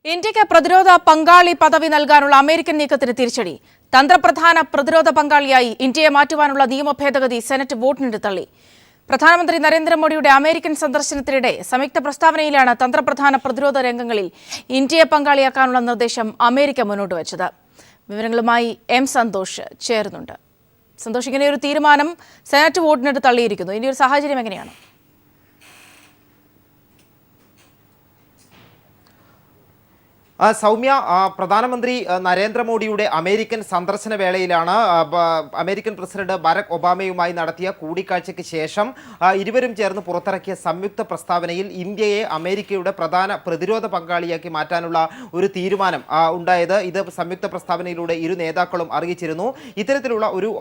ഇന്ത്യക്ക് പ്രതിരോധ പങ്കാളി പദവി നൽകാനുള്ള അമേരിക്കൻ നീക്കത്തിന് തിരിച്ചടി. തന്ത്രപ്രധാന പ്രതിരോധ പങ്കാളിയായി ഇന്ത്യയെ മാറ്റുവാനുള്ള നിയമ ഭേദഗതി സെനറ്റ് വോട്ടിനിട്ട് തള്ളി. പ്രധാനമന്ത്രി നരേന്ദ്രമോദിയുടെ അമേരിക്കൻ സന്ദർശനത്തിനിടെ സംയുക്ത പ്രസ്താവനയിലാണ് തന്ത്രപ്രധാന പ്രതിരോധ രംഗങ്ങളിൽ ഇന്ത്യയെ പങ്കാളിയാക്കാനുള്ള നിർദ്ദേശം അമേരിക്ക മുന്നോട്ട് വച്ചത്. വിവരങ്ങളുമായി എം സന്തോഷ് ചേരുന്നുണ്ട്. സന്തോഷ്, ഇങ്ങനെയൊരു തീരുമാനം സെനറ്റ് വോട്ടിനിട്ട് തള്ളിയിരിക്കുന്നു. ഇനിയൊരു സാഹചര്യം എങ്ങനെയാണ്? സൗമ്യ, പ്രധാനമന്ത്രി നരേന്ദ്രമോദിയുടെ അമേരിക്കൻ സന്ദർശന വേളയിലാണ് അമേരിക്കൻ പ്രസിഡന്റ് ബരാക് ഒബാമയുമായി നടത്തിയ കൂടിക്കാഴ്ചയ്ക്ക് ശേഷം ഇരുവരും ചേർന്ന് പുറത്തിറക്കിയ സംയുക്ത പ്രസ്താവനയിൽ ഇന്ത്യയെ അമേരിക്കയുടെ പ്രധാന പ്രതിരോധ പങ്കാളിയാക്കി മാറ്റാനുള്ള ഒരു തീരുമാനം ഉണ്ടായത്. ഇത് സംയുക്ത പ്രസ്താവനയിലൂടെ ഇരു നേതാക്കളും അറിയിച്ചിരുന്നു. ഇത്തരത്തിലുള്ള ഒരു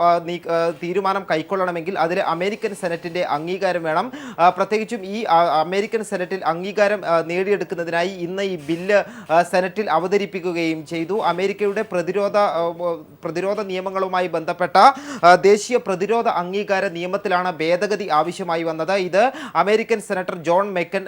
തീരുമാനം കൈക്കൊള്ളണമെങ്കിൽ അതിൽ അമേരിക്കൻ സെനറ്റിന്റെ അംഗീകാരം വേണം. പ്രത്യേകിച്ചും ഈ അമേരിക്കൻ സെനറ്റിൽ അംഗീകാരം നേടിയെടുക്കുന്നതിനായി ഇന്ന് ഈ ബില്ല് സെനറ്റിൽ അവതരിപ്പിക്കുകയും ചെയ്തു. അമേരിക്കയുടെ പ്രതിരോധ നിയമങ്ങളുമായി ബന്ധപ്പെട്ട ദേശീയ പ്രതിരോധ അംഗീകാര നിയമത്തിലാണ് ഭേദഗതി ആവശ്യമായി വന്നത്. ഇത് അമേരിക്കൻ സെനറ്റർ ജോൺ മെക്കൻ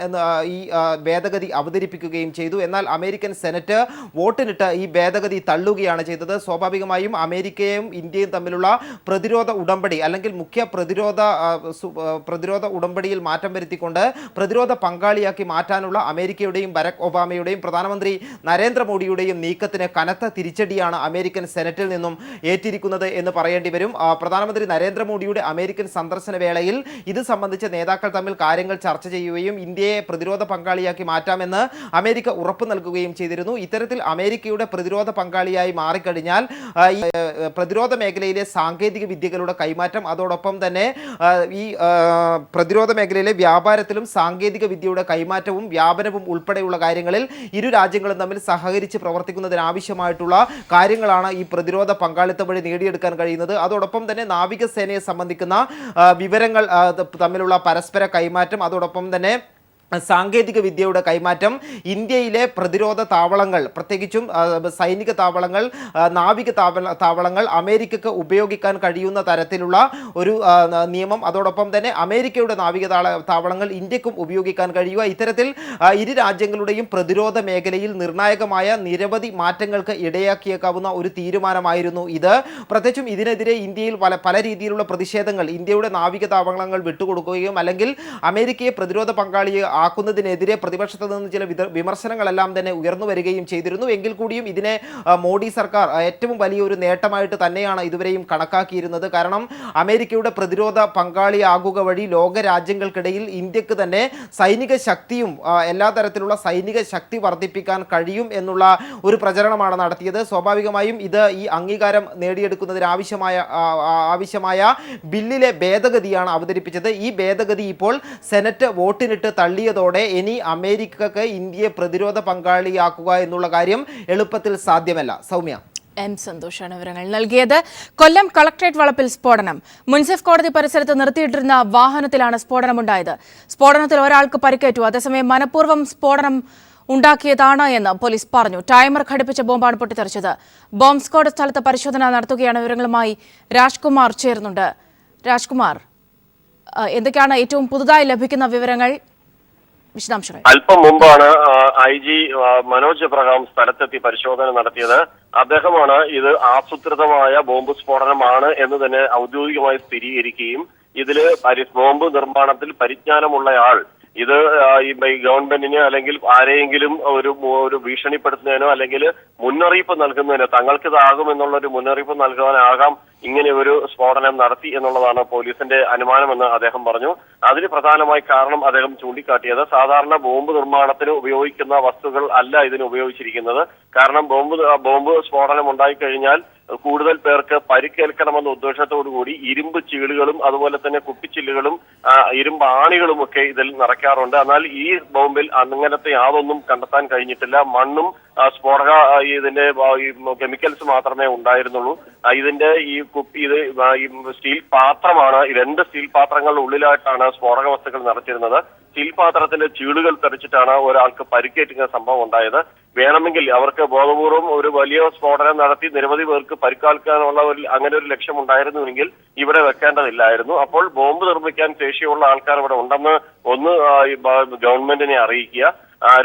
ഈ ഭേദഗതി അവതരിപ്പിക്കുകയും ചെയ്തു. എന്നാൽ അമേരിക്കൻ സെനറ്റ് വോട്ടിനിട്ട് ഈ ഭേദഗതി തള്ളുകയാണ് ചെയ്തത്. സ്വാഭാവികമായും അമേരിക്കയും ഇന്ത്യയും തമ്മിലുള്ള പ്രതിരോധ ഉടമ്പടി അല്ലെങ്കിൽ മുഖ്യ പ്രതിരോധ ഉടമ്പടിയിൽ മാറ്റം വരുത്തിക്കൊണ്ട് പ്രതിരോധ പങ്കാളിയാക്കി മാറ്റാനുള്ള അമേരിക്കയുടെയും ബരാക് ഒബാമയുടെയും പ്രധാനമന്ത്രി നരേന്ദ്രമോദിയുടെയും നീക്കത്തിന് കനത്ത തിരിച്ചടിയാണ് അമേരിക്കൻ സെനറ്റിൽ നിന്നും ഏറ്റിരിക്കുന്നത് എന്ന് പറയേണ്ടി വരും. പ്രധാനമന്ത്രി നരേന്ദ്രമോദിയുടെ അമേരിക്കൻ സന്ദർശന വേളയിൽ ഇത് സംബന്ധിച്ച നേതാക്കൾ തമ്മിൽ കാര്യങ്ങൾ ചർച്ച ചെയ്യുകയും ഇന്ത്യയെ പ്രതിരോധ പങ്കാളിയാക്കി മാറ്റാമെന്ന് അമേരിക്ക ഉറപ്പു നൽകുകയും ചെയ്തിരുന്നു. ഇത്തരത്തിൽ അമേരിക്കയുടെ പ്രതിരോധ പങ്കാളിയായി മാറിക്കഴിഞ്ഞാൽ പ്രതിരോധ മേഖലയിലെ സാങ്കേതിക വിദ്യകളുടെ കൈമാറ്റം, അതോടൊപ്പം തന്നെ ഈ പ്രതിരോധ മേഖലയിലെ വ്യാപാരത്തിലും സാങ്കേതിക വിദ്യയുടെ കൈമാറ്റവും വ്യാപനവും ഉൾപ്പെടെയുള്ള കാര്യങ്ങളിൽ ഇരു രാജ്യങ്ങളും തമ്മിൽ സഹകരിച്ച് പ്രവർത്തിക്കുന്നതിനാവശ്യമായിട്ടുള്ള കാര്യങ്ങളാണ് ഈ പ്രതിരോധ പങ്കാളിത്തം വഴി നേടിയെടുക്കാൻ കഴിയുന്നത്. അതോടൊപ്പം തന്നെ നാവികസേനയെ സംബന്ധിക്കുന്ന വിവരങ്ങൾ തമ്മിലുള്ള പരസ്പര കൈമാറ്റം, അതോടൊപ്പം തന്നെ സാങ്കേതിക വിദ്യയുടെ കൈമാറ്റം, ഇന്ത്യയിലെ പ്രതിരോധ താവളങ്ങൾ, പ്രത്യേകിച്ചും സൈനിക താവളങ്ങൾ, നാവിക താവളങ്ങൾ അമേരിക്കക്ക് ഉപയോഗിക്കാൻ കഴിയുന്ന തരത്തിലുള്ള ഒരു നിയമം, അതോടൊപ്പം തന്നെ അമേരിക്കയുടെ നാവിക താവളങ്ങൾ ഇന്ത്യക്കും ഉപയോഗിക്കാൻ കഴിയുക. ഇത്തരത്തിൽ ഇരു രാജ്യങ്ങളുടെയും പ്രതിരോധ മേഖലയിൽ നിർണായകമായ നിരവധി മാറ്റങ്ങൾക്ക് ഇടയാക്കിയേക്കാവുന്ന ഒരു തീരുമാനമായിരുന്നു ഇത്. പ്രത്യേകിച്ചും ഇതിനെതിരെ ഇന്ത്യയിൽ പല രീതിയിലുള്ള പ്രതിഷേധങ്ങൾ, ഇന്ത്യയുടെ നാവിക താവളങ്ങൾ വിട്ടുകൊടുക്കുകയും അല്ലെങ്കിൽ അമേരിക്കയെ പ്രതിരോധ പങ്കാളിയെ ആക്കുന്നതിനെതിരെ പ്രതിപക്ഷത്തു നിന്ന് ചില വിമർശനങ്ങളെല്ലാം തന്നെ ഉയർന്നു വരികയും ചെയ്തിരുന്നു. എങ്കിൽ കൂടിയും ഇതിനെ മോഡി സർക്കാർ ഏറ്റവും വലിയൊരു നേട്ടമായിട്ട് തന്നെയാണ് ഇതുവരെയും കണക്കാക്കിയിരുന്നത്. കാരണം അമേരിക്കയുടെ പ്രതിരോധ പങ്കാളിയാകുക വഴി ലോക രാജ്യങ്ങൾക്കിടയിൽ ഇന്ത്യക്ക് തന്നെ സൈനിക ശക്തിയും എല്ലാ തരത്തിലുള്ള സൈനിക ശക്തി വർദ്ധിപ്പിക്കാൻ കഴിയും എന്നുള്ള ഒരു പ്രചരണമാണ് നടത്തിയത്. സ്വാഭാവികമായും ഇത് ഈ അംഗീകാരം നേടിയെടുക്കുന്നതിന് ആവശ്യമായ ബില്ലിലെ ഭേദഗതിയാണ് അവതരിപ്പിച്ചത്. ഈ ഭേദഗതി ഇപ്പോൾ സെനറ്റ് വോട്ടിനിട്ട് തള്ളിയ ോടെ ഇനി അമേരിക്കക്ക് ഇന്ത്യയെ പ്രതിരോധ പങ്കാളിയാക്കുക എന്നുള്ള കാര്യം എളുപ്പത്തിൽ സാധ്യമല്ല. സൗമ്യ, എം സന്തോഷാണ് വിവരങ്ങൾ നൽകിയത്. കൊല്ലം കളക്ടറേറ്റ് വളപ്പിൽ സ്ഫോടനം. മുൻസിഫ് കോടതി പരിസരത്ത് നിർത്തിയിട്ടിരുന്ന വാഹനത്തിലാണ് സ്ഫോടനമുണ്ടായത്. സ്ഫോടനത്തിൽ ഒരാൾക്ക് പരിക്കേറ്റു. അതേസമയം മനഃപൂർവ്വം സ്ഫോടനം ഉണ്ടാക്കിയതാണ് എന്ന് പോലീസ് പറഞ്ഞു. ടൈമർ ഘടിപ്പിച്ച ബോംബാണ് പൊട്ടിത്തെറിച്ചത്. ബോംബ് സ്ക്വാഡ് സ്ഥലത്ത് പരിശോധന നടത്തുകയാണ്. വിവരങ്ങളുമായി രാജ്കുമാർ ചേർന്നുണ്ട്. രാജ്കുമാർ, എന്തൊക്കെയാണ് ഏറ്റവും പുതുതായി ലഭിക്കുന്ന വിവരങ്ങൾ, വിശദാംശങ്ങൾ? അല്പം മുമ്പാണ് IG മനോജ് എബ്രഹാം സ്ഥലത്തെത്തി പരിശോധന നടത്തിയത്. അദ്ദേഹമാണ് ഇത് ആസൂത്രിതമായ ബോംബ് സ്ഫോടനമാണ് എന്ന് തന്നെ ഔദ്യോഗികമായി സ്ഥിരീകരിക്കുകയും ഇതില് ബോംബ് നിർമ്മാണത്തിൽ പരിജ്ഞാനമുള്ളയാൾ ഇത് ഈ ഗവൺമെന്റിന് അല്ലെങ്കിൽ ആരെയെങ്കിലും ഒരു ഭീഷണിപ്പെടുത്തുന്നതിനോ അല്ലെങ്കിൽ മുന്നറിയിപ്പ് നൽകുന്നതിനോ തങ്ങൾക്കിതാകുമെന്നുള്ളൊരു മുന്നറിയിപ്പ് നൽകാനാകാം ഇങ്ങനെ ഒരു സ്ഫോടനം നടത്തി എന്നുള്ളതാണ് പോലീസിന്റെ അനുമാനമെന്ന് അദ്ദേഹം പറഞ്ഞു. അതിന് പ്രധാനമായി കാരണം അദ്ദേഹം ചൂണ്ടിക്കാട്ടിയത് സാധാരണ ബോംബ് നിർമ്മാണത്തിന് ഉപയോഗിക്കുന്ന വസ്തുക്കൾ അല്ല ഇതിന് ഉപയോഗിച്ചിരിക്കുന്നത്. കാരണം ബോംബ് സ്ഫോടനം ഉണ്ടായിക്കഴിഞ്ഞാൽ കൂടുതൽ പേർക്ക് പരിക്കേൽക്കണമെന്ന ഉദ്ദേശത്തോടുകൂടി ഇരുമ്പ് ചീളുകളും അതുപോലെ തന്നെ കുപ്പിച്ചില്ലുകളും ഇരുമ്പ് ആണികളും ഒക്കെ ഇതിൽ നിറയ്ക്കാറുണ്ട്. എന്നാൽ ഈ ബോംബിൽ അങ്ങനത്തെ യാതൊന്നും കണ്ടെത്താൻ കഴിഞ്ഞിട്ടില്ല. മണ്ണും സ്ഫോടക ഇതിന്റെ കെമിക്കൽസ് മാത്രമേ ഉണ്ടായിരുന്നുള്ളൂ. ഇതിന്റെ ഈ സ്റ്റീൽ പാത്രമാണ്, 2 സ്റ്റീൽ പാത്രങ്ങളുടെ ഉള്ളിലായിട്ടാണ് സ്ഫോടക വസ്തുക്കൾ നിറച്ചിരുന്നത്. സ്റ്റീൽ പാത്രത്തിന്റെ ചീളുകൾ തെറിച്ചിട്ടാണ് ഒരാൾക്ക് പരിക്കേറ്റുന്ന സംഭവം ഉണ്ടായത്. വേണമെങ്കിൽ അവർക്ക് ബോധപൂർവം ഒരു വലിയ സ്ഫോടനം നടത്തി നിരവധി പേർക്ക് പരിക്കേൽക്കാനുള്ള അങ്ങനെ ഒരു ലക്ഷ്യം ഉണ്ടായിരുന്നുവെങ്കിൽ ഇവിടെ വെക്കേണ്ടതില്ലായിരുന്നു. അപ്പോൾ ബോംബ് നിർമ്മിക്കാൻ ശേഷിയുള്ള ആൾക്കാർ ഇവിടെ ഉണ്ടെന്ന് ഒന്ന് ഗവൺമെന്റിനെ അറിയിക്കുക.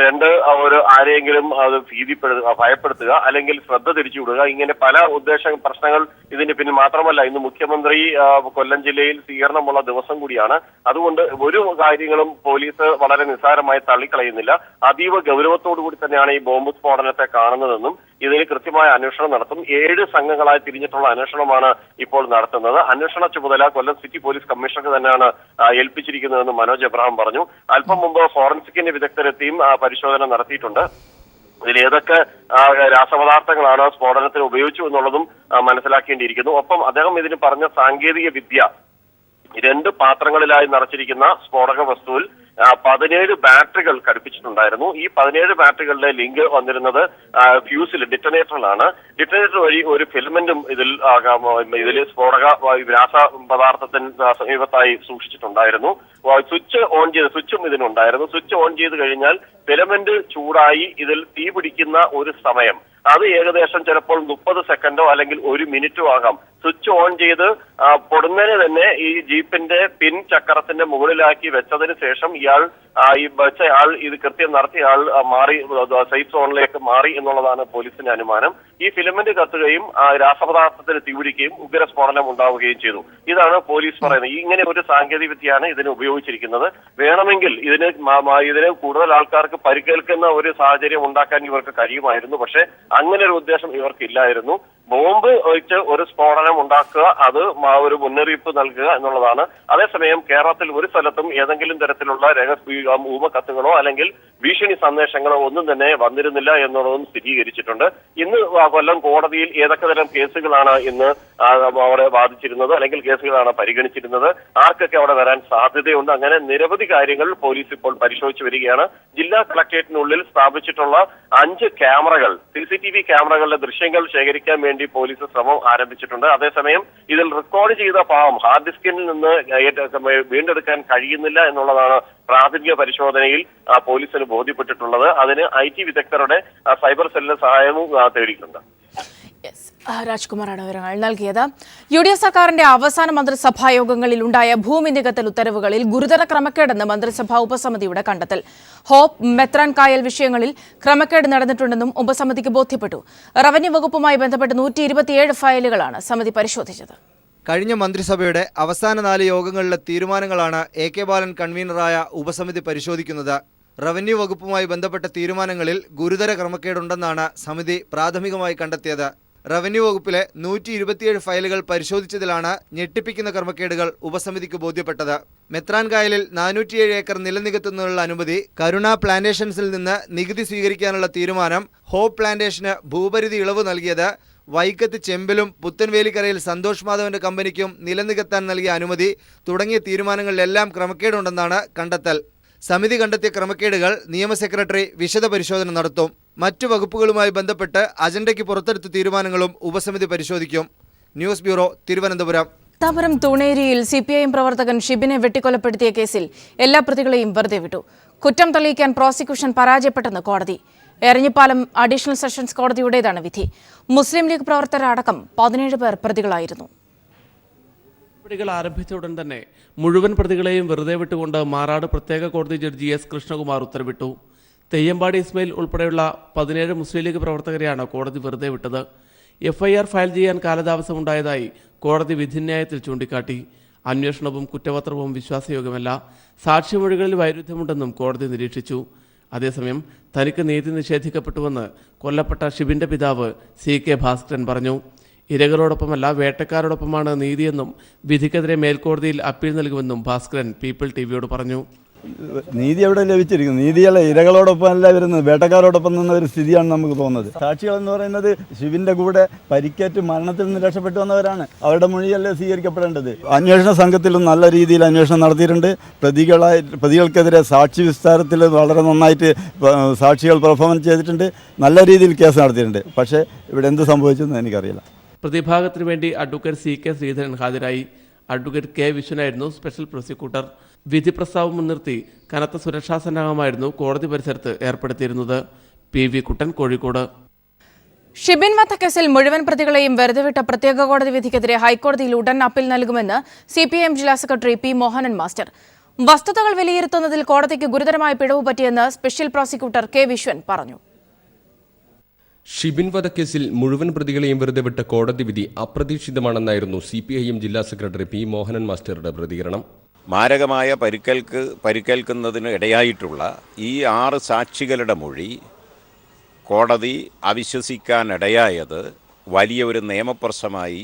രണ്ട് ഒരു ആരെയെങ്കിലും അത് ഭയപ്പെടുത്തുക അല്ലെങ്കിൽ ശ്രദ്ധ തിരിച്ചുവിടുക, ഇങ്ങനെ പല പ്രശ്നങ്ങൾ ഇതിന് പിന്നിൽ. മാത്രമല്ല ഇന്ന് മുഖ്യമന്ത്രി കൊല്ലം ജില്ലയിൽ സ്വീകരണമുള്ള ദിവസം കൂടിയാണ്. അതുകൊണ്ട് ഒരു കാര്യങ്ങളും പോലീസ് വളരെ നിസ്സാരമായി തള്ളിക്കളയുന്നില്ല. അതീവ ഗൗരവത്തോടു കൂടി തന്നെയാണ് ഈ ബോംബ് സ്ഫോടനത്തെ കാണുന്നതെന്നും ഇതിന് കൃത്യമായ അന്വേഷണം നടത്തും. 7 സംഘങ്ങളായി തിരിഞ്ഞിട്ടുള്ള അന്വേഷണമാണ് ഇപ്പോൾ നടത്തുന്നത്. അന്വേഷണ ചുമതല കൊല്ലം സിറ്റി പോലീസ് കമ്മീഷണർക്ക് തന്നെയാണ് ഏൽപ്പിച്ചിരിക്കുന്നതെന്ന് മനോജ് എബ്രഹാം പറഞ്ഞു. അല്പം മുമ്പ് ഫോറൻസിക്കിന്റെ വിദഗ്ധരെത്തിയും പരിശോധന നടത്തിയിട്ടുണ്ട്. ഇതിൽ ഏതൊക്കെ രാസപദാർത്ഥങ്ങളാണ് സ്ഫോടനത്തിന് ഉപയോഗിച്ചു എന്നുള്ളതും മനസ്സിലാക്കേണ്ടിയിരിക്കുന്നു. ഒപ്പം അദ്ദേഹം ഇതിന് പറഞ്ഞ സാങ്കേതിക വിദ്യ 2 പാത്രങ്ങളിലായി നിറച്ചിരിക്കുന്ന സ്ഫോടക വസ്തുവിൽ 17 ബാറ്ററികൾ ഘടിപ്പിച്ചിട്ടുണ്ടായിരുന്നു. ഈ 17 ബാറ്ററികളുടെ ലിങ്ക് വന്നിരുന്നത് ഫ്യൂസിൽ ഡിറ്റനേറ്ററിലാണ്. ഡിറ്റനേറ്റർ വഴി ഒരു ഫിലമെന്റും ഇതിൽ സ്ഫോടക രാസ പദാർത്ഥത്തിന് സമീപത്തായി സൂക്ഷിച്ചിട്ടുണ്ടായിരുന്നു. സ്വിച്ചും ഇതിനുണ്ടായിരുന്നു. സ്വിച്ച് ഓൺ ചെയ്ത് കഴിഞ്ഞാൽ ഫിലമെന്റ് ചൂടായി ഇതിൽ തീ പിടിക്കുന്ന ഒരു സമയം അത് ഏകദേശം ചിലപ്പോൾ 30 സെക്കൻഡോ അല്ലെങ്കിൽ 1 മിനിറ്റോ ആകാം. സ്വിച്ച് ഓൺ ചെയ്ത് പൊടുന്നതിന് തന്നെ ഈ ജീപ്പിന്റെ പിൻ ചക്രത്തിന്റെ മുകളിലാക്കി വെച്ചതിന് ശേഷം വെച്ചയാൾ ഇത് കൃത്യം നടത്തിയ ആൾ മാറി സേഫ് സോണിലേക്ക് മാറി എന്നുള്ളതാണ് പോലീസിന്റെ അനുമാനം. ഈ ഫിലമെന്റ് കത്തുകയും രാസപദാർത്ഥത്തിന് തീപിടിക്കുകയും ഉഗ്രസ്ഫോടനം ഉണ്ടാവുകയും ചെയ്തു. ഇതാണ് പോലീസ് പറയുന്നത്. ഇങ്ങനെ ഒരു സാങ്കേതിക വിദ്യയാണ് ഇതിന് ഉപയോഗിച്ചിരിക്കുന്നത്. വേണമെങ്കിൽ ഇതിന് കൂടുതൽ ആൾക്കാർക്ക് പരിക്കേൽക്കുന്ന ഒരു സാഹചര്യം ഉണ്ടാക്കാൻ ഇവർക്ക് കഴിയുമായിരുന്നു. പക്ഷെ അങ്ങനെ ഒരു ഉദ്ദേശം ഇവർക്കില്ലായിരുന്നു. ബോംബ് വെച്ച് ഒരു സ്ഫോടനം ഉണ്ടാക്കുക, അത് ഒരു മുന്നറിയിപ്പ് നൽകുക എന്നുള്ളതാണ്. അതേസമയം കേരളത്തിൽ ഒരു സ്ഥലത്തും ഏതെങ്കിലും തരത്തിലുള്ള ഊമക്കത്തുകളോ അല്ലെങ്കിൽ ഭീഷണി സന്ദേശങ്ങളോ ഒന്നും തന്നെ വന്നിരുന്നില്ല എന്നുള്ളതും സ്ഥിരീകരിച്ചിട്ടുണ്ട്. ഇന്ന് കൊല്ലം കോടതിയിൽ ഏതൊക്കെ തരം കേസുകളാണ് ഇന്ന് അവിടെ വാദിച്ചിരുന്നത് അല്ലെങ്കിൽ കേസുകളാണ് പരിഗണിച്ചിരുന്നത്, ആർക്കൊക്കെ അവിടെ വരാൻ സാധ്യതയുണ്ട്, അങ്ങനെ നിരവധി കാര്യങ്ങൾ പോലീസ് ഇപ്പോൾ പരിശോധിച്ചു വരികയാണ്. ജില്ലാ കളക്ടറേറ്റിനുള്ളിൽ സ്ഥാപിച്ചിട്ടുള്ള 5 ക്യാമറകൾ, CCTV ക്യാമറകളുടെ ദൃശ്യങ്ങൾ ശേഖരിക്കാൻ വേണ്ടി പോലീസ് ശ്രമം ആരംഭിച്ചിട്ടുണ്ട്. അതേസമയം ഇതിൽ റെക്കോർഡ് ചെയ്ത ഭാഗം ഹാർഡ് ഡിസ്കിൽ നിന്ന് വീണ്ടെടുക്കാൻ കഴിയുന്നില്ല എന്നുള്ളതാണ് പ്രാഥമിക പരിശോധനയിൽ പോലീസിന് ബോധ്യപ്പെട്ടിട്ടുള്ളത്. അതിന് IT വിദഗ്ധരുടെ സൈബർ സെല്ലിന്റെ സഹായവും തേടിയിട്ടുണ്ട്. രാജ്കുമാറാണ് വിവരങ്ങൾ നൽകിയത്. UDF സർക്കാരിന്റെ അവസാന മന്ത്രിസഭാ യോഗങ്ങളിൽ ഉണ്ടായ ഭൂമി നികത്തൽ ഉത്തരവുകളിൽ ഗുരുതര ക്രമക്കേടെന്ന് മന്ത്രിസഭാ ഉപസമിതിയുടെ കണ്ടെത്തൽ. ഹോപ്പ് മെത്രാൻ കായൽ വിഷയങ്ങളിൽ ക്രമക്കേട് നടന്നിട്ടുണ്ടെന്നും ഉപസമിതിക്ക് ബോധ്യപ്പെട്ടു. റവന്യൂ വകുപ്പുമായി ബന്ധപ്പെട്ട് 127 ഫയലുകളാണ് സമിതി പരിശോധിച്ചത്. കഴിഞ്ഞ മന്ത്രിസഭയുടെ അവസാന 4 യോഗങ്ങളിലെ തീരുമാനങ്ങളാണ് AK ബാലൻ കൺവീനറായ ഉപസമിതി പരിശോധിക്കുന്നത്. റവന്യൂ വകുപ്പുമായി ബന്ധപ്പെട്ട തീരുമാനങ്ങളിൽ ഗുരുതര ക്രമക്കേടുണ്ടെന്നാണ് സമിതി പ്രാഥമികമായി കണ്ടെത്തിയത്. റവന്യൂ വകുപ്പിലെ 127 ഫയലുകൾ പരിശോധിച്ചതിലാണ് ഞെട്ടിപ്പിക്കുന്ന ക്രമക്കേടുകൾ ഉപസമിതിക്ക് ബോധ്യപ്പെട്ടത്. മെത്രാൻ കായലിൽ 407 ഏക്കർ നിലനികത്തുന്നതിനുള്ള അനുമതി, കരുണ പ്ലാന്റേഷൻസിൽ നിന്ന് നികുതി സ്വീകരിക്കാനുള്ള തീരുമാനം, ഹോപ്പ് പ്ലാന്റേഷന് ഭൂപരിധി ഇളവ് നൽകിയത്, വൈക്കത്ത് ചെമ്പിലും പുത്തൻവേലിക്കരയിൽ സന്തോഷ് മാധവന്റെ കമ്പനിക്കും നിലനികത്താൻ നൽകിയ അനുമതി തുടങ്ങിയ തീരുമാനങ്ങളിലെല്ലാം ക്രമക്കേടുണ്ടെന്നാണ് കണ്ടെത്തൽ. സമിതി കണ്ടെത്തിയ ക്രമക്കേടുകൾ നിയമ സെക്രട്ടറി വിശദ പരിശോധന നടത്തും. മറ്റു വകുപ്പുകളുമായി ബന്ധപ്പെട്ട് അജണ്ടയ്ക്ക് പുറത്തെടുത്ത തീരുമാനങ്ങളും ഉപസമിതി പരിശോധിക്കും. News bureau, Thiruvananthapuram. താപരം തൂണേരിയിൽ CPIM പ്രവർത്തകൻ ഷിബിനെ വെട്ടിക്കൊലപ്പെടുത്തിയ കേസിൽ എല്ലാ പ്രതികളെയും വെറുതെ വിട്ടു. കുറ്റം തെളിയിക്കാൻ പ്രോസിക്യൂഷൻ പരാജയപ്പെട്ടെന്ന് കോടതി. എരഞ്ഞിപ്പാലം അഡീഷണൽ സെഷൻസ് കോടതിയുടേതാണ് വിധി. മുസ്ലിം ലീഗ് പ്രവർത്തകരടക്കം 17 പേർ പ്രതികളായിരുന്നു. നടപടികൾ ആരംഭിച്ച ഉടൻ തന്നെ മുഴുവൻ പ്രതികളെയും വെറുതെ വിട്ടുകൊണ്ട് മാറാട് പ്രത്യേക കോടതി ജഡ്ജി S കൃഷ്ണകുമാർ ഉത്തരവിട്ടു. തെയ്യമ്പാടി ഇസ്മയിൽ ഉൾപ്പെടെയുള്ള 17 മുസ്ലിം ലീഗ് പ്രവർത്തകരെയാണ് കോടതി വെറുതെ വിട്ടത്. FIR ഫയൽ ചെയ്യാൻ കാലതാമസമുണ്ടായതായി കോടതി വിധിന്യായത്തിൽ ചൂണ്ടിക്കാട്ടി. അന്വേഷണവും കുറ്റപത്രവും വിശ്വാസയോഗ്യമല്ല, സാക്ഷിമൊഴികളിൽ വൈരുദ്ധ്യമുണ്ടെന്നും കോടതി നിരീക്ഷിച്ചു. അതേസമയം തനിക്ക് നീതി നിഷേധിക്കപ്പെട്ടുവെന്ന് കൊല്ലപ്പെട്ട ഷിബിന്റെ പിതാവ് CK ഭാസ്കരൻ പറഞ്ഞു. ഇരകളോടൊപ്പമല്ല വേട്ടക്കാരോടൊപ്പമാണ് നീതിയെന്നും വിധിക്കെതിരെ മേൽക്കോടതിയിൽ അപ്പീൽ നൽകുമെന്നും ഭാസ്കരൻ പീപ്പിൾ TVയോട് പറഞ്ഞു. നീതി എവിടെ ലഭിച്ചിരിക്കുന്നു? നീതിയല്ല, ഇരകളോടൊപ്പം അല്ല വരുന്നത്, വേട്ടക്കാരോടൊപ്പം നിന്ന ഒരു സ്ഥിതിയാണ് നമുക്ക് തോന്നുന്നത്. സാക്ഷികൾ എന്ന് പറയുന്നത് ശിവന്റെ കൂടെ പരിക്കേറ്റ് മരണത്തിൽ നിന്ന് രക്ഷപ്പെട്ടു വന്നവരാണ്. അവരുടെ മൊഴിയല്ലേ സ്വീകരിക്കപ്പെടേണ്ടത്. അന്വേഷണ സംഘത്തിലും നല്ല രീതിയിൽ അന്വേഷണം നടത്തിയിട്ടുണ്ട്. പ്രതികൾക്കെതിരെ സാക്ഷി വിസ്താരത്തിൽ വളരെ നന്നായിട്ട് സാക്ഷികൾ പെർഫോമൻസ് ചെയ്തിട്ടുണ്ട്. നല്ല രീതിയിൽ കേസ് നടത്തിയിട്ടുണ്ട്. പക്ഷേ ഇവിടെ എന്ത് സംഭവിച്ചെന്ന് എനിക്കറിയില്ല. പ്രതിഭാഗത്തിനു വേണ്ടി അഡ്വക്കേറ്റ് CK ശ്രീധരൻ ഹാജരായി. അഡ്വക്കേറ്റ് K വിശ്വനായിരുന്നു സ്പെഷ്യൽ പ്രോസിക്യൂട്ടർ. വിധി പ്രസ്താവം മുൻനിർത്തി കനത്ത സുരക്ഷാ സന്നാഹമായിരുന്നു കോടതി പരിസരത്ത് ഏർപ്പെടുത്തിയിരുന്നത്. PV കുട്ടൻ, കോഴിക്കോട്. ഷിബിൻ വധക്കേസിൽ മുഴുവൻ പ്രതികളെയും വെറുതെ വിട്ട പ്രത്യേക കോടതി വിധിക്കെതിരെ ഹൈക്കോടതിയിൽ ഉടൻ അപ്പീൽ നൽകുമെന്ന് CPIM ജില്ലാ സെക്രട്ടറി P മോഹനൻ മാസ്റ്റർ. വസ്തുതകൾ വിലയിരുത്തുന്നതിൽ കോടതിക്ക് ഗുരുതരമായ പിഴവ് പറ്റിയെന്ന് സ്പെഷ്യൽ പ്രോസിക്യൂട്ടർ കെ വിശ്വൻ പറഞ്ഞു. ഷിബിൻ വധക്കേസിൽ മുഴുവൻ പ്രതികളെയും വെറുതെ വിട്ട കോടതി വിധി അപ്രതീക്ഷിതമാണെന്നായിരുന്നു CPIM ജില്ലാ സെക്രട്ടറി P. മോഹനൻ മാസ്റ്ററുടെ പ്രതികരണം. മാരകമായ പരിക്കേൽക്കുന്നതിന് ഇടയായിട്ടുള്ള ഈ 6 സാക്ഷികളുടെ മൊഴി കോടതി അവിശ്വസിക്കാനിടയായത് വലിയ ഒരു നിയമപ്രശ്നമായി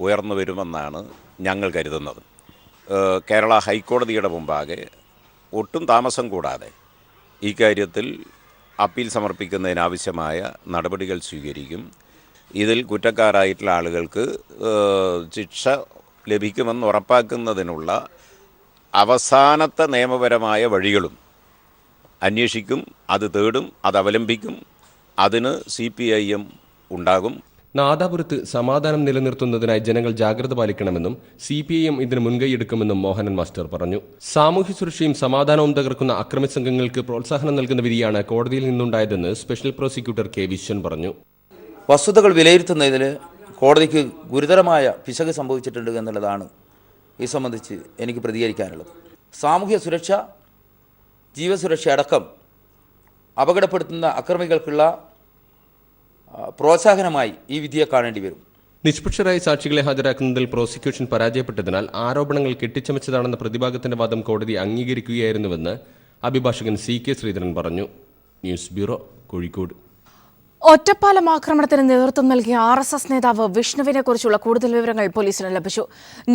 ഉയർന്നു വരുമെന്നാണ് ഞങ്ങൾ കരുതുന്നത്. കേരള ഹൈക്കോടതിയുടെ മുമ്പാകെ ഒട്ടും താമസം കൂടാതെ ഈ കാര്യത്തിൽ അപ്പീൽ സമർപ്പിക്കുന്നതിനാവശ്യമായ നടപടികൾ സ്വീകരിക്കും. ഇതിൽ കുറ്റക്കാരായിട്ടുള്ള ആളുകൾക്ക് ശിക്ഷ ലഭിക്കുമെന്ന് ഉറപ്പാക്കുന്നതിനുള്ള അവസാനത്തെ നിയമപരമായ വഴികളും അന്വേഷിക്കും, അത് തേടും, അത് അവലംബിക്കും. അതിന് CPIM ഉണ്ടാകും. നാദാപുരത്ത് സമാധാനം നിലനിർത്തുന്നതിനായി ജനങ്ങൾ ജാഗ്രത പാലിക്കണമെന്നും CPIM ഇതിന് മുൻകൈയെടുക്കുമെന്നും മോഹനൻ മാസ്റ്റർ പറഞ്ഞു. സാമൂഹ്യ സുരക്ഷയും സമാധാനവും തകർക്കുന്ന അക്രമി സംഘങ്ങൾക്ക് പ്രോത്സാഹനം നൽകുന്ന വിധിയാണ് കോടതിയിൽ നിന്നുണ്ടായതെന്ന് സ്പെഷ്യൽ പ്രോസിക്യൂട്ടർ കെ വിശ്വൻ പറഞ്ഞു. വസ്തുതകൾ വിലയിരുത്തുന്നതിൽ കോടതിക്ക് ഗുരുതരമായ പിശക് സംഭവിച്ചിട്ടുണ്ട് എന്നുള്ളതാണ് ഈ സംബന്ധിച്ച് എനിക്ക് പ്രതികരിക്കാനുള്ളത്. സാമൂഹ്യ സുരക്ഷ, ജീവസുരക്ഷ അടക്കം അപകടപ്പെടുത്തുന്ന അക്രമികൾക്കുള്ള പ്രോത്സാഹനമായി ഈ വിധിയെ കാണേണ്ടി വരും. നിഷ്പക്ഷരായ സാക്ഷികളെ ഹാജരാക്കുന്നതിൽ പ്രോസിക്യൂഷൻ പരാജയപ്പെട്ടതിനാൽ ആരോപണങ്ങൾ കെട്ടിച്ചമച്ചതാണെന്ന പ്രതിഭാഗത്തിന്റെ വാദം കോടതി അംഗീകരിക്കുകയായിരുന്നുവെന്ന് അഭിഭാഷകൻ CK ശ്രീധരൻ പറഞ്ഞു. News bureau, Kozhikode. ഒറ്റപ്പാലം ആക്രമണത്തിന് നേതൃത്വം നൽകിയ RSS നേതാവ് വിഷ്ണുവിനെ കുറിച്ചുള്ള കൂടുതൽ വിവരങ്ങൾ പോലീസിന് ലഭിച്ചു.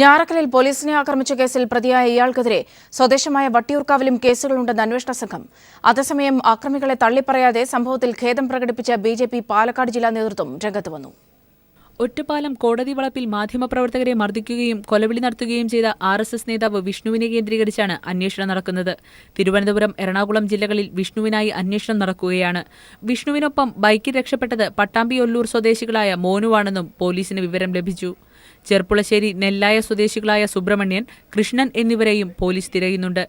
ഞാറക്കലിൽ പോലീസിനെ ആക്രമിച്ച കേസിൽ പ്രതിയായ ഇയാൾക്കെതിരെ സ്വദേശമായ വട്ടിയൂർക്കാവിലും കേസുകളുണ്ടെന്ന് അന്വേഷണ സംഘം. അതേസമയം ആക്രമികളെ തള്ളിപ്പറയാതെ സംഭവത്തിൽ ഖേദം പ്രകടിപ്പിച്ച BJP പാലക്കാട് ജില്ലാ നേതൃത്വം രംഗത്ത് വന്നു. ഒറ്റപ്പാലം കോടതി വളപ്പിൽ മാധ്യമപ്രവർത്തകരെ മർദ്ദിക്കുകയും കൊലവിളി നടത്തുകയും ചെയ്ത RSS നേതാവ് വിഷ്ണുവിനെ കേന്ദ്രീകരിച്ചാണ് അന്വേഷണം നടക്കുന്നത്. തിരുവനന്തപുരം, എറണാകുളം ജില്ലകളിൽ വിഷ്ണുവിനായി അന്വേഷണം നടക്കുകയാണ്. വിഷ്ണുവിനൊപ്പം ബൈക്കിൽ രക്ഷപ്പെട്ടത് പട്ടാമ്പി-ഒല്ലൂർ സ്വദേശികളായ മോനുവാണെന്നും പോലീസിന് വിവരം ലഭിച്ചു. ചെർപ്പുളശ്ശേരി നെല്ലായ സ്വദേശികളായ സുബ്രഹ്മണ്യൻ, കൃഷ്ണൻ എന്നിവരെയും പോലീസ് തിരയുന്നുണ്ട്.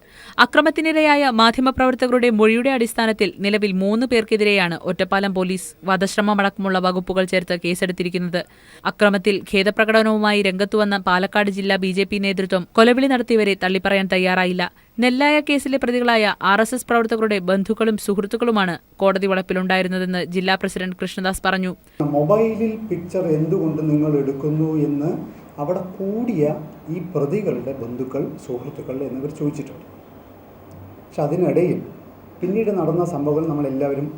അക്രമത്തിനിരയായ മാധ്യമപ്രവർത്തകരുടെ മൊഴിയുടെ അടിസ്ഥാനത്തിൽ നിലവിൽ 3 പേർക്കെതിരെയാണ് ഒറ്റപ്പാലം പോലീസ് വധശ്രമമടക്കമുള്ള വകുപ്പുകൾ ചേർത്ത് കേസെടുത്തിരിക്കുന്നത്. അക്രമത്തിൽ ഖേദപ്രകടനവുമായി രംഗത്തുവന്ന പാലക്കാട് ജില്ലാ BJP നേതൃത്വം കൊലവിളി നടത്തിയവരെ തള്ളിപ്പറയാൻ തയ്യാറായില്ല. നെല്ലായ കേസിലെ പ്രതികളായ RSS പ്രവർത്തകരുടെ ബന്ധുക്കളും സുഹൃത്തുക്കളുമാണ് കോടതി വളപ്പിലുണ്ടായിരുന്നതെന്ന് ജില്ലാ പ്രസിഡന്റ് കൃഷ്ണദാസ് പറഞ്ഞു. മൊബൈലിൽ പിക്ചർ എന്തുകൊണ്ട് നിങ്ങൾ എടുക്കുന്നു എന്ന് അവിടെ കൂടിയ ഈ പ്രതികളുടെ ബന്ധുക്കൾ, സുഹൃത്തുക്കൾ എന്നിവർ ചോദിച്ചിട്ടുണ്ട്. പക്ഷെ അതിനിടയിൽ പിന്നീട് നടന്ന സംഭവങ്ങൾ നമ്മളെല്ലാവരും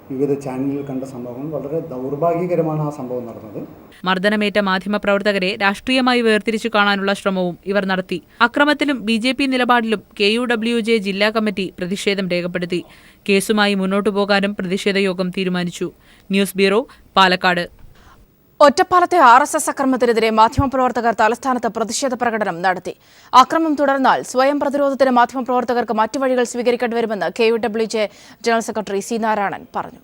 വിവിധ ചാനലിൽ കണ്ട സംഭവങ്ങൾ വളരെ ദൗർഭാഗ്യകരമാണ് ആ സംഭവം നടന്നത്. മർദ്ദനമേറ്റ മാധ്യമപ്രവർത്തകരെ രാഷ്ട്രീയമായി വേർതിരിച്ചു കാണാനുള്ള ശ്രമവും ഇവർ നടത്തി. അക്രമത്തിലും BJP നിലപാടിലും KUWJ ജില്ലാ കമ്മിറ്റി പ്രതിഷേധം രേഖപ്പെടുത്തി. കേസുമായി മുന്നോട്ടു പോകാനും പ്രതിഷേധ യോഗം തീരുമാനിച്ചു. News bureau, Palakkad. ഒറ്റപ്പാലത്തെ RSS അക്രമത്തിനെതിരെ മാധ്യമപ്രവർത്തകർ തലസ്ഥാനത്ത് പ്രതിഷേധ പ്രകടനം നടത്തി. അക്രമം തുടർന്നാൽ സ്വയം പ്രതിരോധത്തിന് മാധ്യമപ്രവർത്തകർക്ക് മറ്റു വഴികൾ സ്വീകരിക്കേണ്ടി വരുമെന്ന് KUWJ general secretary C. Narayanan പറഞ്ഞു.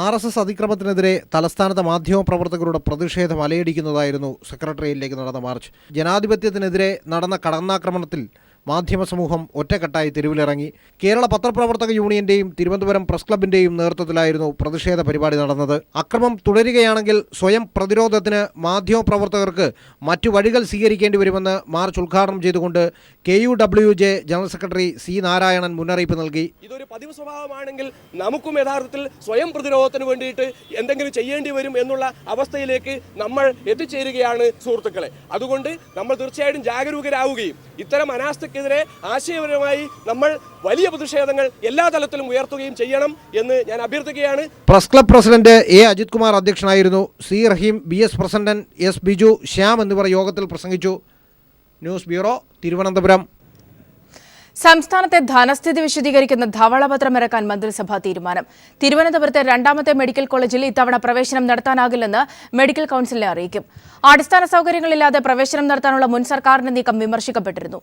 RSS അതിക്രമത്തിനെതിരെ തലസ്ഥാനത്തെ മാധ്യമപ്രവർത്തകരുടെ പ്രതിഷേധം അലയടിക്കുന്നതായിരുന്നു സെക്രട്ടേറിയറ്റിലേക്ക് നടന്ന മാർച്ച്. ജനാധിപത്യത്തിനെതിരെ നടന്ന കടന്നാക്രമണത്തിൽ മാധ്യമ സമൂഹം ഒറ്റക്കെട്ടായി തെരുവിലിറങ്ങി. കേരള പത്രപ്രവർത്തക യൂണിയന്റെയും തിരുവനന്തപുരം പ്രസ് ക്ലബിന്റെയും നേതൃത്വത്തിലായിരുന്നു പ്രതിഷേധ പരിപാടി നടന്നത്. അക്രമം തുടരുകയാണെങ്കിൽ സ്വയം പ്രതിരോധത്തിന് മാധ്യമപ്രവർത്തകർക്ക് മറ്റു വഴികൾ സ്വീകരിക്കേണ്ടി വരുമെന്ന് മാർച്ച് ഉദ്ഘാടനം ചെയ്തുകൊണ്ട് KUWJ general secretary C. Narayanan മുന്നറിയിപ്പ് നൽകി. ഇതൊരു പതിവ് സ്വഭാവമാണെങ്കിൽ നമുക്കും യഥാർത്ഥത്തിൽ സ്വയം പ്രതിരോധത്തിന് വേണ്ടിയിട്ട് എന്തെങ്കിലും ചെയ്യേണ്ടി വരും എന്നുള്ള അവസ്ഥയിലേക്ക് നമ്മൾ എത്തിച്ചേരുകയാണ് സുഹൃത്തുക്കളെ. അതുകൊണ്ട് നമ്മൾ തീർച്ചയായിട്ടും ജാഗരൂകരാവുകയും ഇത്തരം അനാസ്ഥക്കെതിരെ ആശയപരമായി നമ്മൾ വലിയ പ്രതിഷേധങ്ങൾ എല്ലാ തലത്തിലും ഉയർത്തുകയും ചെയ്യണം എന്ന് ഞാൻ അഭ്യർത്ഥിക്കുകയാണ്. Press club president A. Ajith Kumar അധ്യക്ഷനായിരുന്നു. C. Rahim, BS president S. Biju, Shyam എന്നിവർ യോഗത്തിൽ പ്രസംഗിച്ചു. News bureau, Thiruvananthapuram. സംസ്ഥാനത്തെ ധനസ്ഥിതി വിശദീകരിക്കുന്ന ധവളപത്രം ഇറക്കാൻ മന്ത്രിസഭാ തീരുമാനം. തിരുവനന്തപുരത്തെ 2ാമത്തെ മെഡിക്കൽ കോളേജിൽ ഇത്തവണ പ്രവേശനം നടത്താനാകില്ലെന്ന് മെഡിക്കൽ കൗൺസിലിനെ അറിയിക്കും. അടിസ്ഥാന സൗകര്യങ്ങളില്ലാതെ പ്രവേശനം നടത്താനുള്ള മുൻ സർക്കാരിന്റെ നീക്കം വിമർശിക്കപ്പെട്ടിരുന്നു.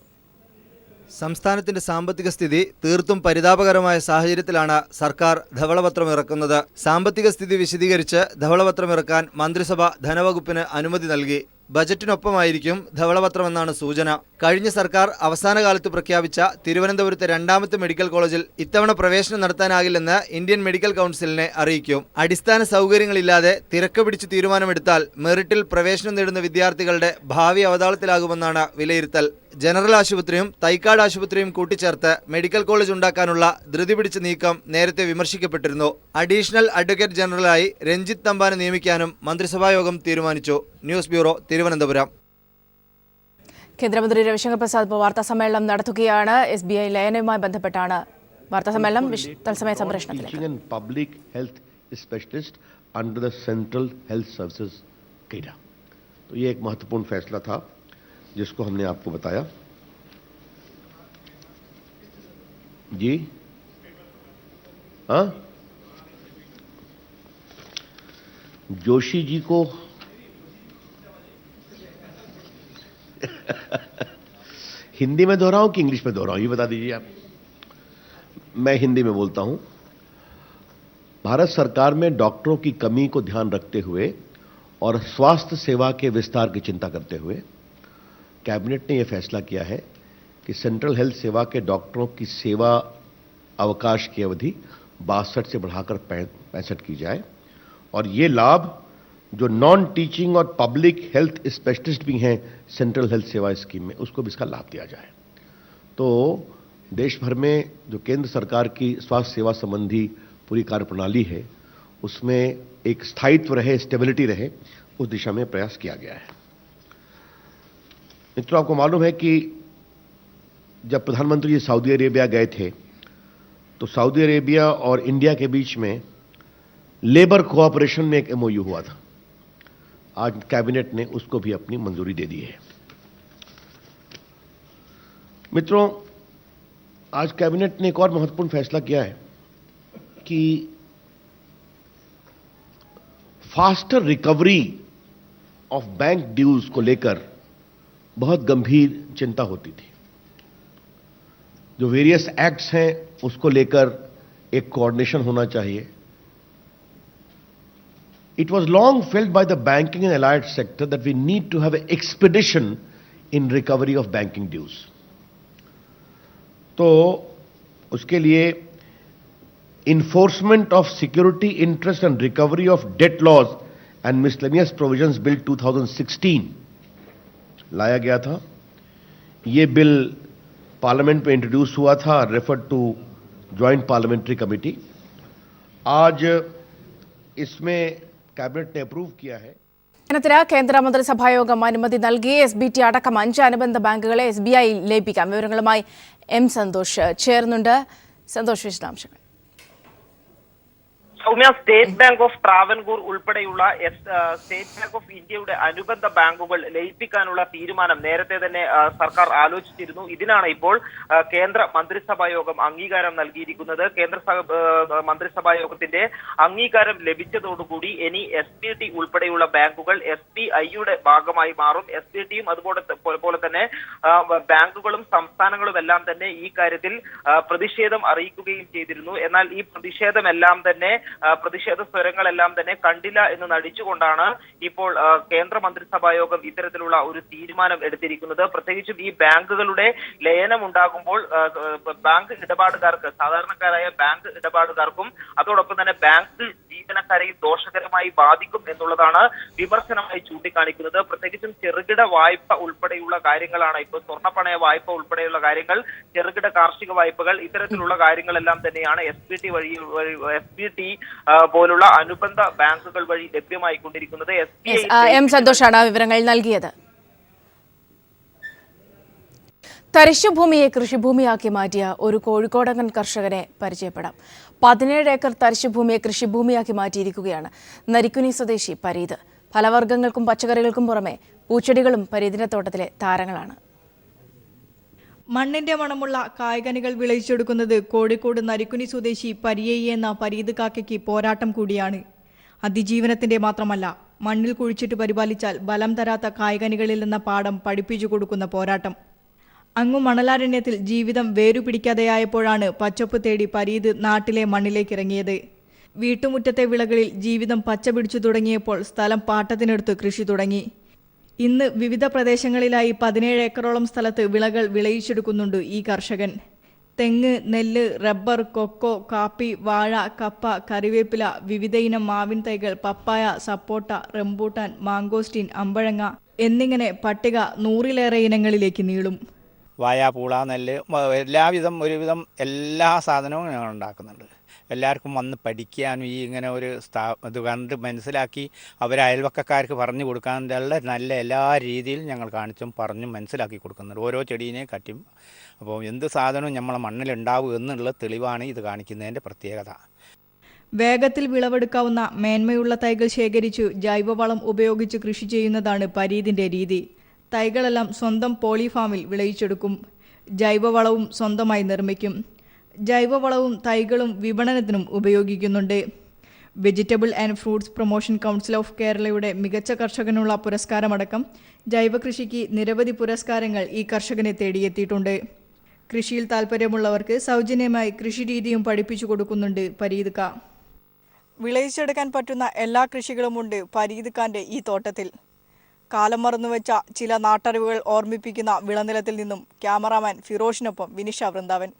സംസ്ഥാനത്തിന്റെ സാമ്പത്തിക സ്ഥിതി തീർത്തും പരിതാപകരമായ സാഹചര്യത്തിലാണ് സർക്കാർ ധവളപത്രം ഇറക്കുന്നത്. സാമ്പത്തിക സ്ഥിതി വിശദീകരിച്ച് ധവളപത്രം ഇറക്കാൻ മന്ത്രിസഭ ധനവകുപ്പിന് അനുമതി നൽകി. ബജറ്റിനൊപ്പമായിരിക്കും ധവളപത്രമെന്നാണ് സൂചന. കഴിഞ്ഞ സർക്കാർ അവസാന കാലത്ത് പ്രഖ്യാപിച്ച തിരുവനന്തപുരത്തെ 2ാമത്തെ മെഡിക്കൽ കോളേജിൽ ഇത്തവണ പ്രവേശനം നടത്താനാകില്ലെന്ന് ഇന്ത്യൻ മെഡിക്കൽ കൗൺസിലിനെ അറിയിക്കും. അടിസ്ഥാന സൗകര്യങ്ങളില്ലാതെ തിരക്ക് പിടിച്ച് തീരുമാനമെടുത്താൽ മെറിറ്റിൽ പ്രവേശനം നേടുന്ന വിദ്യാർത്ഥികളുടെ ഭാവി അവതാളത്തിലാകുമെന്നാണ് വിലയിരുത്തൽ. ജനറൽ ആശുപത്രിയും തൈക്കാട് ആശുപത്രിയും കൂട്ടിച്ചേർത്ത് മെഡിക്കൽ കോളേജ് ഉണ്ടാക്കാനുള്ള ധൃതി പിടിച്ച നീക്കം നേരത്തെ വിമർശിക്കപ്പെട്ടിരുന്നു. അഡീഷണൽ അഡ്വക്കേറ്റ് ജനറലായി രഞ്ജിത്ത് തമ്പാനെ നിയമിക്കാനും മന്ത്രിസഭായോഗം തീരുമാനിച്ചു. News bureau, Thiruvananthapuram. കേന്ദ്രമന്ത്രി രവിശങ്കർ പ്രസാദ് ഇപ്പോൾ വാർത്താസമ്മേളനം നടത്തുകയാണ്. SBI ലയനവുമായി ബന്ധപ്പെട്ടാണ് വാർത്താസമ്മേളനം. തത്സമയ specialist under the central health services cadre. तो ये एक महत्वपूर्ण फैसला था जिसको हमने आपको बताया। जी हाँ, जोशी जी को हिंदी में दोहराऊं कि इंग्लिश में दोहराऊं, ये बता दीजिए आप। मैं हिंदी में बोलता हूं। भारत सरकार में डॉक्टरों की कमी को ध्यान रखते हुए और स्वास्थ्य सेवा के विस्तार की चिंता करते हुए कैबिनेट ने यह फैसला किया है कि सेंट्रल हेल्थ सेवा के डॉक्टरों की सेवा अवकाश की अवधि 62 से बढ़ाकर 65 की जाए और ये लाभ जो नॉन टीचिंग और पब्लिक हेल्थ स्पेशलिस्ट भी हैं सेंट्रल हेल्थ सेवा स्कीम में, उसको भी इसका लाभ दिया जाए। तो देश भर में जो केंद्र सरकार की स्वास्थ्य सेवा संबंधी पूरी कार्यप्रणाली है उसमें एक स्थायित्व रहे, स्टेबिलिटी रहे, उस दिशा में प्रयास किया गया है। मित्रों, आपको मालूम है कि जब प्रधानमंत्री जी सऊदी अरेबिया गए थे तो सऊदी अरेबिया और इंडिया के बीच में लेबर कोऑपरेशन में एक MOU हुआ था। आज कैबिनेट ने उसको भी अपनी मंजूरी दे दी है। मित्रों, आज कैबिनेट ने एक और महत्वपूर्ण फैसला किया है कि faster recovery of bank dues को लेकर बहुत गंभीर चिंता होती थी। जो वेरियस एक्ट्स हैं उसको लेकर एक कोऑर्डिनेशन होना चाहिए। It was long felt by the banking and allied sector that we need to have a expedition in recovery of banking dues. तो उसके लिए Enforcement of Security Interest and Recovery of Debt Laws and Miscellaneous Provisions Bill 2016 लाया गया था। ये bill parliament में introduce हुआ था, referred to joint parliamentary committee. आज इसमें कैबिनेट ने अप्रूव किया है। കേന്ദ്ര മന്ത്രിസഭായോഗം അനുമതി നൽകി. SBT അടക്കം 5 അനുബന്ധ ബാങ്കുകളെ SBI ലയിപ്പിക്കാം. വിവരങ്ങളുമായി M സന്തോഷ് ചേർന്നുണ്ട്. സന്തോഷ്, വിശദാംശങ്ങൾ. Soumya, state bank of Travancore ഉൾപ്പെടെയുള്ള സ്റ്റേറ്റ് ബാങ്ക് ഓഫ് ഇന്ത്യയുടെ അനുബന്ധ ബാങ്കുകൾ ലയിപ്പിക്കാനുള്ള തീരുമാനം നേരത്തെ തന്നെ സർക്കാർ ആലോചിച്ചിരുന്നു. ഇതിനാണ് ഇപ്പോൾ കേന്ദ്ര മന്ത്രിസഭാ യോഗം അംഗീകാരം നൽകിയിരിക്കുന്നത്. കേന്ദ്ര മന്ത്രിസഭാ യോഗത്തിന്റെ അംഗീകാരം ലഭിച്ചതോടുകൂടി ഇനി SBT ഉൾപ്പെടെയുള്ള ബാങ്കുകൾ SBIയുടെ ഭാഗമായി മാറും. SBTയും അതുപോലെ തന്നെ ബാങ്കുകളും സംസ്ഥാനങ്ങളും എല്ലാം തന്നെ ഈ കാര്യത്തിൽ പ്രതിഷേധം അറിയിക്കുകയും ചെയ്തിരുന്നു. എന്നാൽ ഈ പ്രതിഷേധമെല്ലാം തന്നെ പ്രതിഷേധ സ്വരങ്ങളെല്ലാം തന്നെ കണ്ടില്ല എന്ന് നടിച്ചുകൊണ്ടാണ് ഇപ്പോൾ കേന്ദ്ര മന്ത്രിസഭാ യോഗം ഇത്തരത്തിലുള്ള ഒരു തീരുമാനം എടുത്തിരിക്കുന്നത്. പ്രത്യേകിച്ചും ഈ ബാങ്കുകളുടെ ലയനം ഉണ്ടാകുമ്പോൾ ബാങ്ക് ഇടപാടുകാർക്ക്, സാധാരണക്കാരായ ബാങ്ക് ഇടപാടുകാർക്കും അതോടൊപ്പം തന്നെ ബാങ്ക് ജീവനക്കാരെയും ദോഷകരമായി ബാധിക്കും എന്നുള്ളതാണ് വിമർശനമായി ചൂണ്ടിക്കാണിക്കുന്നത്. പ്രത്യേകിച്ചും ചെറുകിട വായ്പ ഉൾപ്പെടെയുള്ള കാര്യങ്ങളാണ് ഇപ്പോൾ, സ്വർണ്ണപ്പണയ വായ്പ ഉൾപ്പെടെയുള്ള കാര്യങ്ങൾ, ചെറുകിട കാർഷിക വായ്പകൾ, ഇത്തരത്തിലുള്ള കാര്യങ്ങളെല്ലാം തന്നെയാണ് SBT പോലുള്ള അനുബന്ധ ബാങ്കുകൾ വഴി ലഭ്യമായിക്കൊണ്ടിരിക്കുന്നത്. M സന്തോഷാണ് വിവരങ്ങൾ നൽകിയത്. തരിശുഭൂമിയെ കൃഷിഭൂമിയാക്കി മാറ്റിയ ഒരു കോഴിക്കോടൻ കർഷകനെ പരിചയപ്പെടാം. 17 ഏക്കർ തരിശുഭൂമിയെ കൃഷിഭൂമിയാക്കി മാറ്റിയിരിക്കുകയാണ് നരിക്കുനി സ്വദേശി പരീത്. ഫലവർഗ്ഗങ്ങൾക്കും പച്ചക്കറികൾക്കും പുറമെ പൂച്ചെടികളും പരീതിന്റെ തോട്ടത്തിലെ താരങ്ങളാണ്. മണ്ണിന്റെ മണമുള്ള കായ്കനികൾ വിളയിച്ചെടുക്കുന്നത് കോഴിക്കോട് നരിക്കുനി സ്വദേശി പരിയൈ എന്ന പരീത് കാക്കയ്ക്ക് പോരാട്ടം കൂടിയാണ്. അതിജീവനത്തിന്റെ മാത്രമല്ല, മണ്ണിൽ കുഴിച്ചിട്ട് പരിപാലിച്ചാൽ ബലം തരാത്ത കായ്കനികളിൽ എന്ന പാഠം പഠിപ്പിച്ചു കൊടുക്കുന്ന പോരാട്ടം. അങ്ങു മണലാരണ്യത്തിൽ ജീവിതം വേരുപിടിക്കാതെയായപ്പോഴാണ് പച്ചപ്പ് തേടി പരീത് നാട്ടിലെ മണ്ണിലേക്കിറങ്ങിയത്. വീട്ടുമുറ്റത്തെ വിളകളിൽ ജീവിതം പച്ച പിടിച്ചു തുടങ്ങിയപ്പോൾ സ്ഥലം പാട്ടത്തിനെടുത്ത് കൃഷി തുടങ്ങി. ഇന്ന് വിവിധ പ്രദേശങ്ങളിലായി 17 ഏക്കറോളം സ്ഥലത്ത് വിളകൾ വിളയിച്ചെടുക്കുന്നുണ്ട് ഈ കർഷകൻ. തെങ്ങ്, നെല്ല്, റബ്ബർ, കൊക്കോ, കാപ്പി, വാഴ, കപ്പ, കറിവേപ്പില, വിവിധ ഇനം മാവിൻ തൈകൾ, പപ്പായ, സപ്പോട്ട, റംബൂട്ടാൻ, മാങ്കോസ്റ്റീൻ, അമ്പഴങ്ങ എന്നിങ്ങനെ പട്ടിക 100-ലേറെ ഇനങ്ങളിലേക്ക് നീളും. വായ, പൂള, നെല്ല്, എല്ലാവിധം ഒരുവിധം എല്ലാ സാധനവും ഞങ്ങൾ ഉണ്ടാക്കുന്നുണ്ട്. എല്ലാവർക്കും വന്ന് പഠിക്കാനും ഈ ഇങ്ങനെ ഒരു ഇത് കണ്ട് മനസ്സിലാക്കി അവരെ അയൽവക്കക്കാർക്ക് പറഞ്ഞു കൊടുക്കാനുള്ള നല്ല എല്ലാ രീതിയിലും ഞങ്ങൾ കാണിച്ചും പറഞ്ഞും മനസ്സിലാക്കി കൊടുക്കുന്നുണ്ട്. ഓരോ ചെടീനെയും കറ്റും. അപ്പോൾ എന്ത് സാധനവും നമ്മളെ മണ്ണിലുണ്ടാവും എന്നുള്ള തെളിവാണ് ഇത് കാണിക്കുന്നതിൻ്റെ പ്രത്യേകത. വേഗത്തിൽ വിളവെടുക്കാവുന്ന മേന്മയുള്ള തൈകൾ ശേഖരിച്ചു ജൈവവളം ഉപയോഗിച്ച് കൃഷി ചെയ്യുന്നതാണ് പരീതിൻ്റെ രീതി. തൈകളെല്ലാം സ്വന്തം പോളിഫാമിൽ വിളയിച്ചെടുക്കും. ജൈവവളവും സ്വന്തമായി നിർമ്മിക്കും. ജൈവവളവും തൈകളും വിപണനത്തിനും ഉപയോഗിക്കുന്നുണ്ട്. Vegetable and fruits promotion council of കേരളയുടെ മികച്ച കർഷകനുള്ള പുരസ്കാരമടക്കം ജൈവകൃഷിക്ക് നിരവധി പുരസ്കാരങ്ങൾ ഈ കർഷകനെ തേടിയെത്തിയിട്ടുണ്ട്. കൃഷിയിൽ താൽപ്പര്യമുള്ളവർക്ക് സൗജന്യമായി കൃഷിരീതിയും പഠിപ്പിച്ചു കൊടുക്കുന്നുണ്ട് പരീദ് ഖാൻ. വിളയിച്ചെടുക്കാൻ പറ്റുന്ന എല്ലാ കൃഷികളുമുണ്ട് പരീദ് ഖാന്റെ ഈ തോട്ടത്തിൽ. കാലം മറന്നുവെച്ച ചില നാട്ടറിവുകൾ ഓർമ്മിപ്പിക്കുന്ന വിളനിലത്തിൽ നിന്നും ക്യാമറാമാൻ ഫിറോഷിനൊപ്പം വിനിഷ വൃന്ദാവൻ.